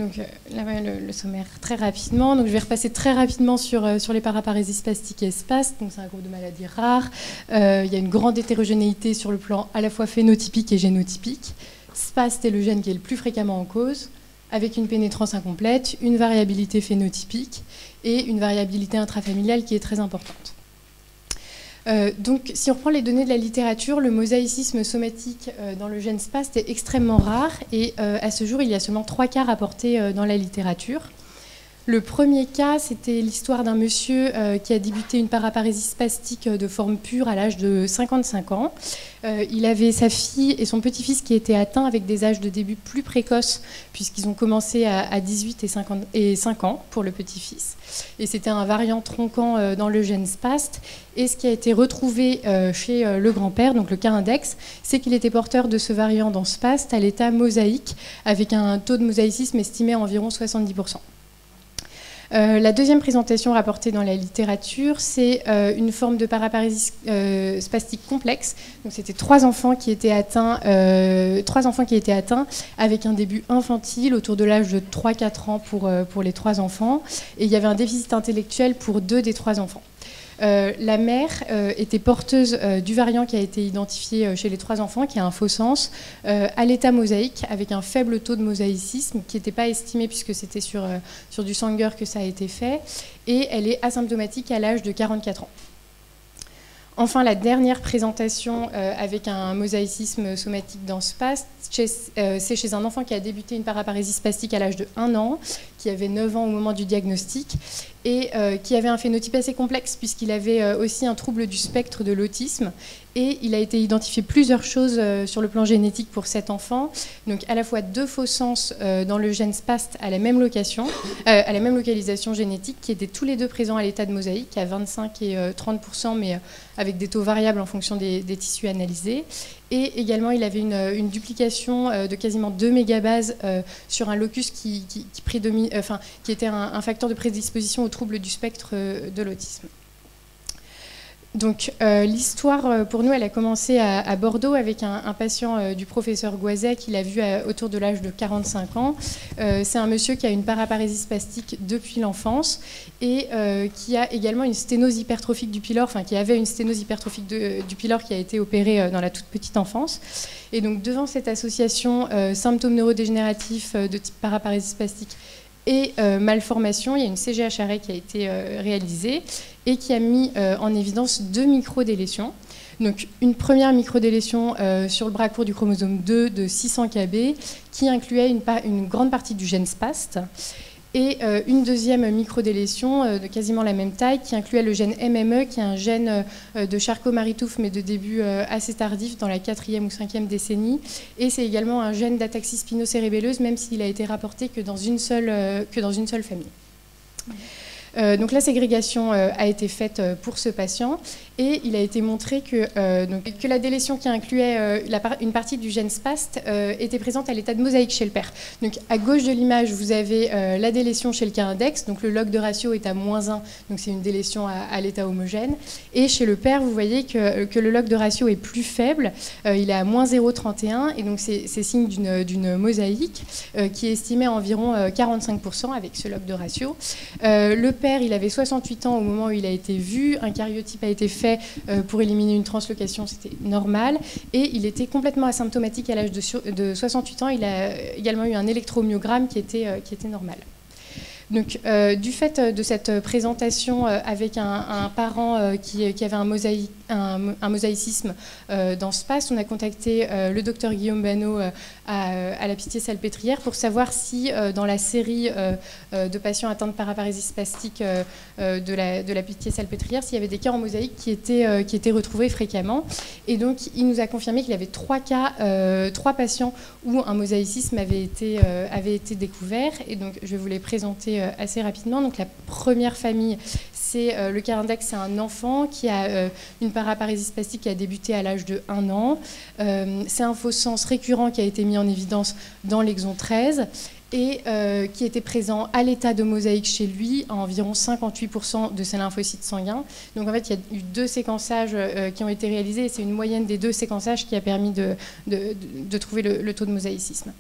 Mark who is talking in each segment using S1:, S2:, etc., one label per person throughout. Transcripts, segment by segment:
S1: Donc là, le sommaire très rapidement. Donc je vais repasser très rapidement sur les paraparésies spastiques et spastes. Donc c'est un groupe de maladies rares. Il y a une grande hétérogénéité sur le plan à la fois phénotypique et génotypique. Spaste est le gène qui est le plus fréquemment en cause, avec une pénétrance incomplète, une variabilité phénotypique et une variabilité intrafamiliale qui est très importante. Donc, si on reprend les données de la littérature, le mosaïcisme somatique dans le gène SPAST est extrêmement rare et à ce jour, il y a seulement 3 cas rapportés dans la littérature. Le premier cas, c'était l'histoire d'un monsieur qui a débuté une paraparésie spastique de forme pure à l'âge de 55 ans. Il avait sa fille et son petit-fils qui étaient atteints avec des âges de début plus précoces, puisqu'ils ont commencé à 18 et 5 ans pour le petit-fils. Et c'était un variant tronquant dans le gène SPAST. Et ce qui a été retrouvé chez le grand-père, donc le cas index, c'est qu'il était porteur de ce variant dans SPAST à l'état mosaïque, avec un taux de mosaïcisme estimé à environ 70%. La deuxième présentation rapportée dans la littérature, c'est une forme de paraparésie spastique complexe. Donc, c'était 3 enfants qui étaient atteints avec un début infantile autour de l'âge de 3-4 ans pour les 3 enfants. Et il y avait un déficit intellectuel pour 2 des 3 enfants. La mère était porteuse du variant qui a été identifié chez les 3 enfants, qui a un faux sens, à l'état mosaïque, avec un faible taux de mosaïcisme, qui n'était pas estimé puisque c'était sur du Sanger que ça a été fait, et elle est asymptomatique à l'âge de 44 ans. Enfin, la dernière présentation avec un mosaïcisme somatique dans SPAST, c'est chez un enfant qui a débuté une paraparésie spastique à l'âge de 1 an, qui avait 9 ans au moment du diagnostic, et qui avait un phénotype assez complexe, puisqu'il avait aussi un trouble du spectre de l'autisme. Et il a été identifié plusieurs choses sur le plan génétique pour cet enfant. Donc à la fois 2 faux sens dans le gène SPAST à la même localisation génétique, qui étaient tous les 2 présents à l'état de mosaïque, à 25 et 30%, mais avec des taux variables en fonction des tissus analysés. Et également, il avait une duplication de quasiment 2 mégabases sur un locus qui était un facteur de prédisposition au trouble du spectre de l'autisme. Donc l'histoire, pour nous, elle a commencé à Bordeaux avec un patient du professeur Goiset qu'il a vu autour de l'âge de 45 ans. C'est un monsieur qui a une paraparésie spastique depuis l'enfance et qui a également une sténose hypertrophique du pylore, enfin qui avait une sténose hypertrophique du pylore qui a été opérée dans la toute petite enfance. Et donc devant cette association symptômes neurodégénératifs de type paraparésie spastique et malformation, il y a une CGHRE qui a été réalisée et qui a mis en évidence 2 microdélétions. Donc une première microdélétion sur le bras court du chromosome 2 de 600 kb qui incluait une grande partie du gène SPAST et une deuxième microdélétion de quasiment la même taille qui incluait le gène MME qui est un gène de Charcot-Marie-Tooth mais de début assez tardif dans la 4e ou 5e décennie et c'est également un gène d'ataxie spinocérébelleuse même s'il a été rapporté que dans une seule famille. Donc la ségrégation a été faite pour ce patient et il a été montré que la délétion qui incluait une partie du gène SPAST était présente à l'état de mosaïque chez le père. Donc à gauche de l'image, vous avez la délétion chez le cas index, donc le log de ratio est à -1, donc c'est une délétion à l'état homogène. Et chez le père, vous voyez que le log de ratio est plus faible, il est à -0,31 et donc c'est signe d'une mosaïque qui est estimée à environ 45% avec ce log de ratio. Le père, il avait 68 ans au moment où il a été vu, un karyotype a été fait pour éliminer une translocation, c'était normal, et il était complètement asymptomatique à l'âge de 68 ans, il a également eu un électromyogramme qui était normal. Donc, du fait de cette présentation avec un parent qui avait un mosaïcisme dans SPAST, on a contacté le docteur Guillaume Banot à la Pitié-Salpêtrière pour savoir si dans la série de patients atteints de paraparésie spastique de la Pitié-Salpêtrière, s'il y avait des cas en mosaïque qui étaient retrouvés fréquemment. Et donc, il nous a confirmé qu'il y avait 3 patients où un mosaïcisme avait été découvert. Et donc, je vais vous les présenter assez rapidement. Donc, la première famille, c'est le cas index, c'est un enfant qui a une paraparésie spastique qui a débuté à l'âge de 1 an. C'est un faux sens récurrent qui a été mis en évidence dans l'exon 13 et qui était présent à l'état de mosaïque chez lui à environ 58% de ses lymphocytes sanguins. Donc en fait, il y a eu 2 séquençages qui ont été réalisés et c'est une moyenne des 2 séquençages qui a permis de trouver le taux de mosaïcisme.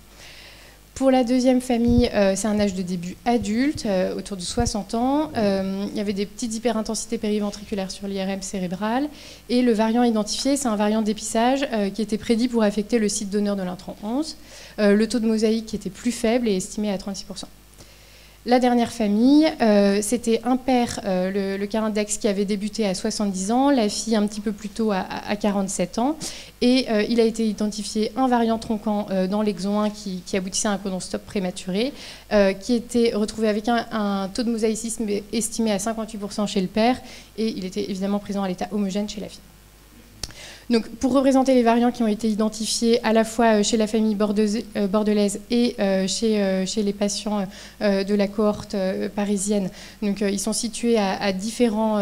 S1: Pour la deuxième famille, c'est un âge de début adulte, autour de 60 ans. Il y avait des petites hyperintensités périventriculaires sur l'IRM cérébral. Et le variant identifié, c'est un variant d'épissage qui était prédit pour affecter le site donneur de l'intron 11. Le taux de mosaïque qui était plus faible et estimé à 36%. La dernière famille, c'était un père, le Carindex, qui avait débuté à 70 ans, la fille un petit peu plus tôt à 47 ans. Et il a été identifié un variant tronquant dans l'exon 1 qui aboutissait à un codon stop prématuré, qui était retrouvé avec un taux de mosaïcisme estimé à 58% chez le père, et il était évidemment présent à l'état homogène chez la fille. Donc, pour représenter les variants qui ont été identifiés à la fois chez la famille bordelaise et chez les patients de la cohorte parisienne, donc, ils sont situés à différents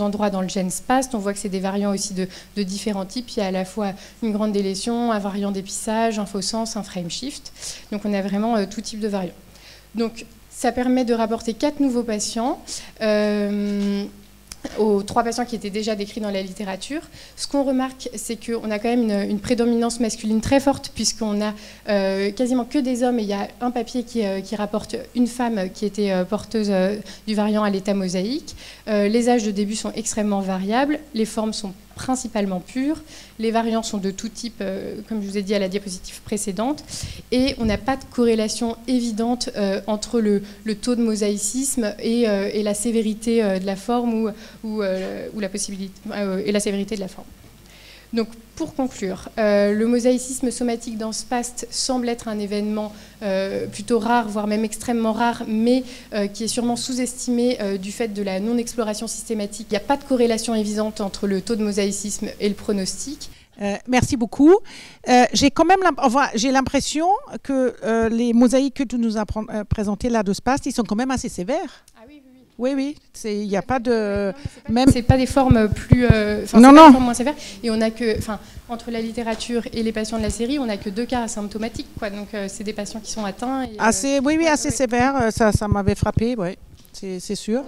S1: endroits dans le gène SPAST. On voit que c'est des variants aussi de différents types. Il y a à la fois une grande délétion, un variant d'épissage, un faux sens, un frame shift. Donc on a vraiment tout type de variants. Donc ça permet de rapporter 4 nouveaux patients. Aux 3 patients qui étaient déjà décrits dans la littérature. Ce qu'on remarque, c'est qu'on a quand même une prédominance masculine très forte, puisqu'on a quasiment que des hommes, et il y a un papier qui rapporte une femme qui était porteuse du variant à l'état mosaïque. Les âges de début sont extrêmement variables, les formes sont principalement pures, les variants sont de tout type, comme je vous ai dit à la diapositive précédente, et on n'a pas de corrélation évidente entre le taux de mosaïcisme et la sévérité de la forme ou la possibilité, et la sévérité de la forme. Donc, pour conclure, le mosaïcisme somatique dans SPAST semble être un événement plutôt rare, voire même extrêmement rare, mais qui est sûrement sous-estimé du fait de la non-exploration systématique. Il n'y a pas de corrélation évidente entre le taux de mosaïcisme et le pronostic.
S2: Merci beaucoup. J'ai quand même j'ai l'impression que les mosaïques que tu nous as présentées là de SPAST, ils sont quand même assez sévères.
S1: Ah oui, oui.
S2: Oui, il n'y a pas de...
S1: C'est pas des formes plus...
S2: non.
S1: Des formes moins sévères. Et on a que... Entre la littérature et les patients de la série, on n'a que 2 cas asymptomatiques, quoi. Donc, c'est des patients qui sont atteints. Et,
S2: assez sévères. Ça m'avait frappé, oui, c'est sûr.